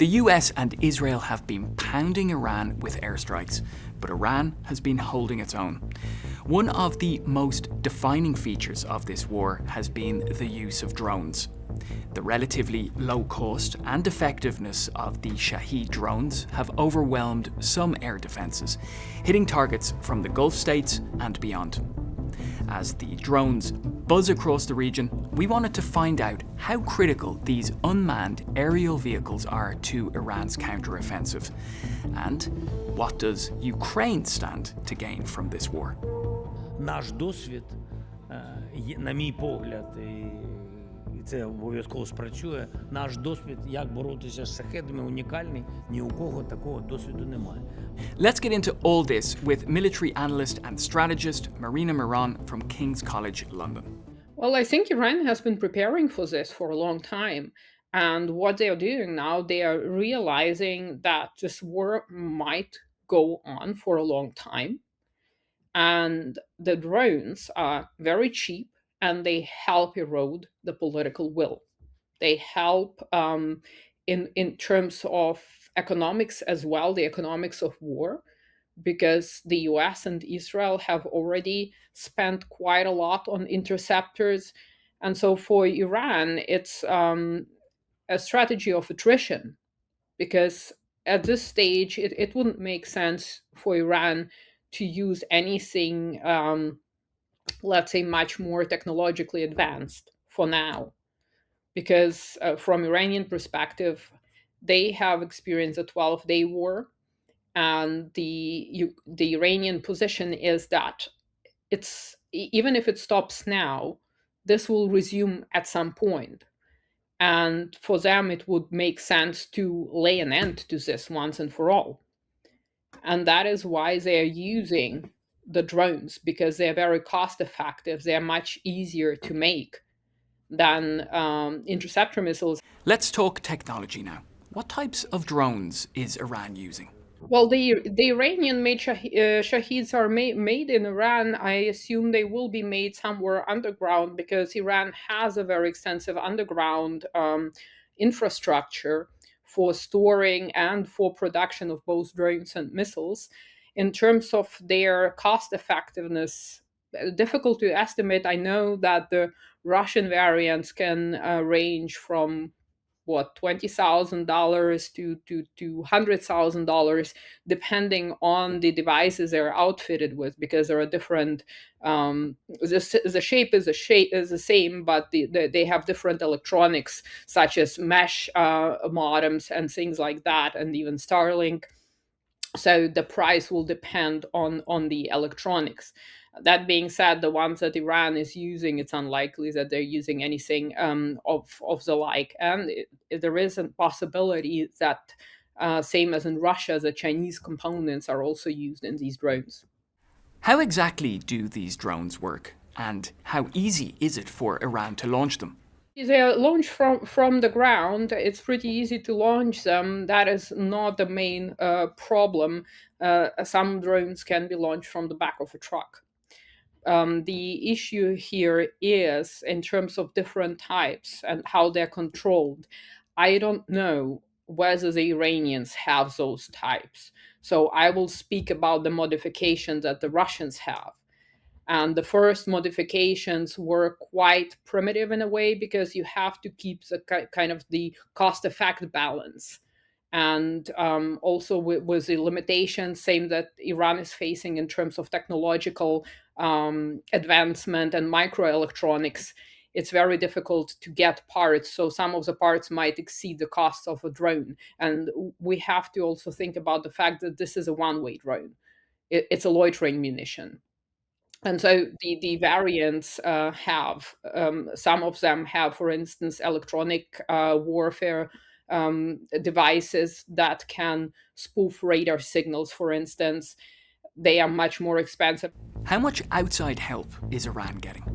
The US and Israel have been pounding Iran with airstrikes, but Iran has been holding its own. One of the most defining features of this war has been the use of drones. The relatively low cost and effectiveness of the Shahed drones have overwhelmed some air defences, hitting targets from the Gulf states and beyond. As the drones buzz across the region, we wanted to find out how critical these unmanned aerial vehicles are to Iran's counteroffensive, and what does Ukraine stand to gain from this war? Наш досвід, на мій погляд, і це обов'язково спрацює, наш досвід, як боротися з шахедами, унікальний, ні у кого такого досвіду немає. Let's get into all this with military analyst and strategist Marina Miron from King's College London. Well, I think Iran has been preparing for this for a long time. And what they are doing now, they are realizing that this war might go on for a long time. And the drones are very cheap and they help erode the political will. They help in terms of economics as well, the economics of war, because the US and Israel have already spent quite a lot on interceptors. And so for Iran, it's a strategy of attrition, because at this stage, it wouldn't make sense for Iran to use anything, let's say, much more technologically advanced for now. Because from Iranian perspective, they have experienced a 12-day war, and the Iranian position is that it's even if it stops now, this will resume at some point. And for them, it would make sense to lay an end to this once and for all. And that is why they are using the drones, because they're very cost effective. They're much easier to make than interceptor missiles. Let's talk technology now. What types of drones is Iran using? Well, the Iranian-made Shaheeds are made in Iran. I assume they will be made somewhere underground, because Iran has a very extensive underground infrastructure for storing and for production of both drones and missiles. In terms of their cost effectiveness, difficult to estimate. I know that the Russian variants can range from $20,000 to $100,000, depending on the devices they're outfitted with, because there are different. The shape is the same, but they have different electronics, such as mesh modems and things like that, and even Starlink. So the price will depend on the electronics. That being said, the ones that Iran is using, it's unlikely that they're using anything of the like. And there is a possibility that, same as in Russia, the Chinese components are also used in these drones. How exactly do these drones work? And how easy is it for Iran to launch them? They are launched from the ground. It's pretty easy to launch them. That is not the main problem. Some drones can be launched from the back of a truck. The issue here is in terms of different types and how they're controlled. I don't know whether the Iranians have those types. So I will speak about the modifications that the Russians have. And the first modifications were quite primitive in a way, because you have to keep the kind of the cost-effect balance. And also with the limitations, same that Iran is facing in terms of technological advancement and microelectronics, it's very difficult to get parts. So some of the parts might exceed the cost of a drone. And we have to also think about the fact that this is a one-way drone. It's a loitering munition. And so the variants have, some of them have, for instance, electronic warfare devices that can spoof radar signals, for instance. They are much more expensive. How much outside help is Iran getting?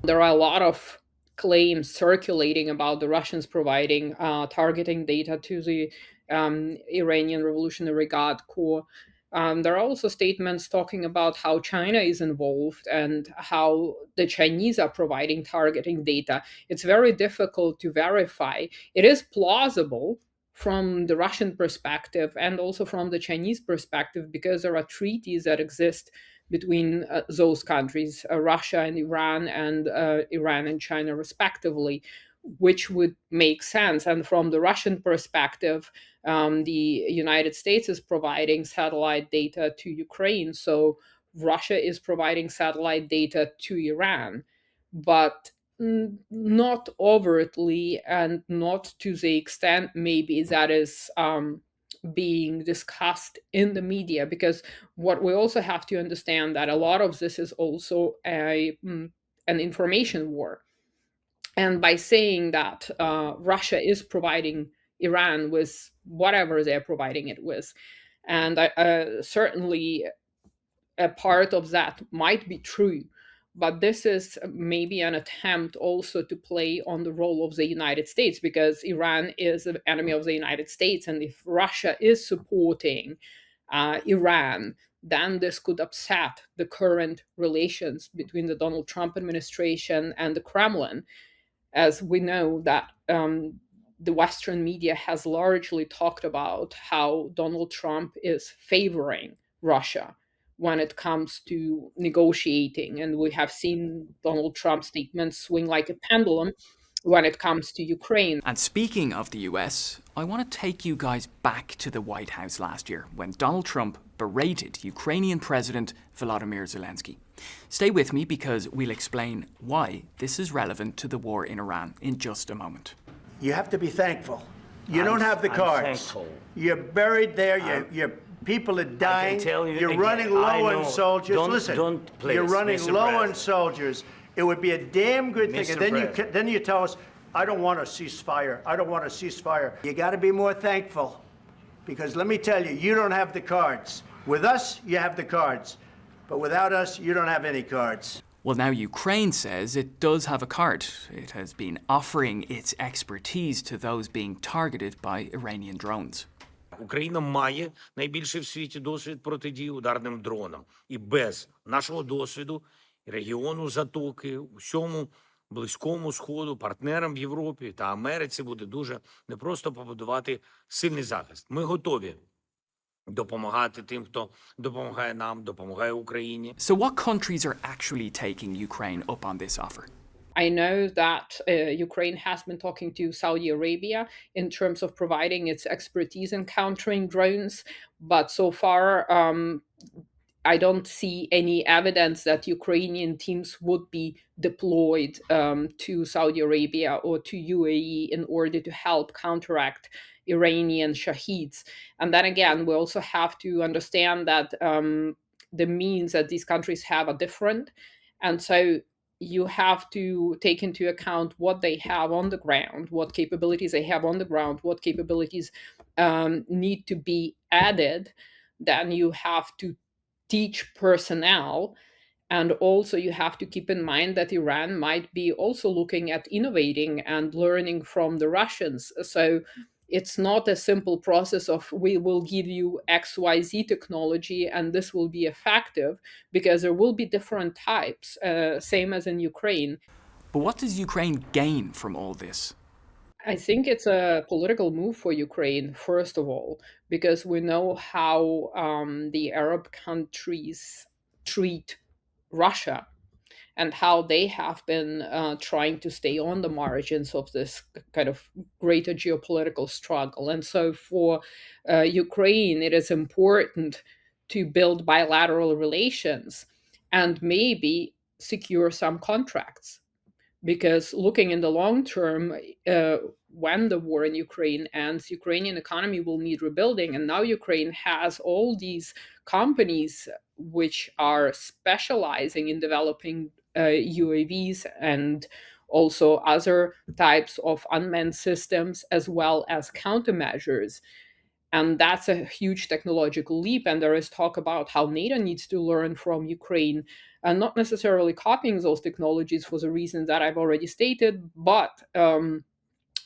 There are a lot of claims circulating about the Russians providing targeting data to the Iranian Revolutionary Guard Corps. There are also statements talking about how China is involved and how the Chinese are providing targeting data. It's very difficult to verify. It is plausible from the Russian perspective and also from the Chinese perspective, because there are treaties that exist between those countries, Russia and Iran and China, respectively, which would make sense. And from the Russian perspective, the United States is providing satellite data to Ukraine. So Russia is providing satellite data to Iran, but not overtly and not to the extent maybe that is being discussed in the media. Because what we also have to understand that a lot of this is also an information war. And by saying that Russia is providing Iran with whatever they're providing it with, and certainly a part of that might be true, but this is maybe an attempt also to play on the role of the United States, because Iran is an enemy of the United States. And if Russia is supporting Iran, then this could upset the current relations between the Donald Trump administration and the Kremlin, as we know that the Western media has largely talked about how Donald Trump is favoring Russia when it comes to negotiating. And we have seen Donald Trump's statements swing like a pendulum when it comes to Ukraine. And speaking of the US, I want to take you guys back to the White House last year when Donald Trump berated Ukrainian President Volodymyr Zelensky. Stay with me because we'll explain why this is relevant to the war in Iran in just a moment. You have to be thankful. You don't have the cards. Thankful. You're buried there. Your people are dying. I can tell you You're again, running low I on know. soldiers. Don't- Listen, don't, please, you're running Mr. low on President. soldiers. It would be a damn good thing. Mr. And then President. then you tell us, I don't want a ceasefire. I don't want a ceasefire. You got to be more thankful, because let me tell you, you don't have the cards. With us, you have the cards, but without us, you don't have any cards. Well, now Ukraine says it does have a card. It has been offering its expertise to those being targeted by Iranian drones. Україна має найбільший в світі досвід протидії ударним дронам. І без нашого досвіду, регіону Затоки, усьому Близькому Сходу, партнерам в Європі та Америці буде дуже непросто побудувати сильний захист. Ми готові допомагати тим, хто допомагає нам, допомагає Україні. So what countries are actually taking Ukraine up on this offer? I know that Ukraine has been talking to Saudi Arabia in terms of providing its expertise in countering drones, but so far I don't see any evidence that Ukrainian teams would be deployed to Saudi Arabia or to UAE in order to help counteract Iranian Shaheds. And then again, we also have to understand that the means that these countries have are different. And so you have to take into account what they have on the ground, what capabilities they have on the ground, what capabilities need to be added. Then you have to teach personnel. And also, you have to keep in mind that Iran might be also looking at innovating and learning from the Russians. So it's not a simple process of we will give you XYZ technology and this will be effective, because there will be different types, same as in Ukraine. But what does Ukraine gain from all this? I think it's a political move for Ukraine, first of all, because we know how the Arab countries treat Russia and how they have been trying to stay on the margins of this kind of greater geopolitical struggle. And so for Ukraine, it is important to build bilateral relations and maybe secure some contracts, because looking in the long term, when the war in Ukraine ends, Ukrainian economy will need rebuilding. And now Ukraine has all these companies which are specializing in developing UAVs and also other types of unmanned systems, as well as countermeasures. And that's a huge technological leap. And there is talk about how NATO needs to learn from Ukraine, and not necessarily copying those technologies for the reasons that I've already stated, but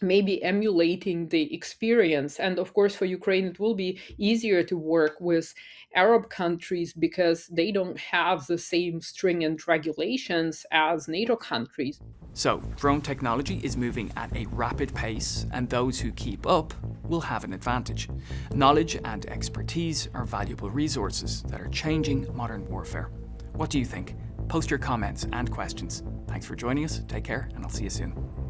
maybe emulating the experience. And of course, for Ukraine, it will be easier to work with Arab countries because they don't have the same stringent regulations as NATO countries. So, drone technology is moving at a rapid pace, and those who keep up will have an advantage. Knowledge and expertise are valuable resources that are changing modern warfare. What do you think? Post your comments and questions. Thanks for joining us, take care, and I'll see you soon.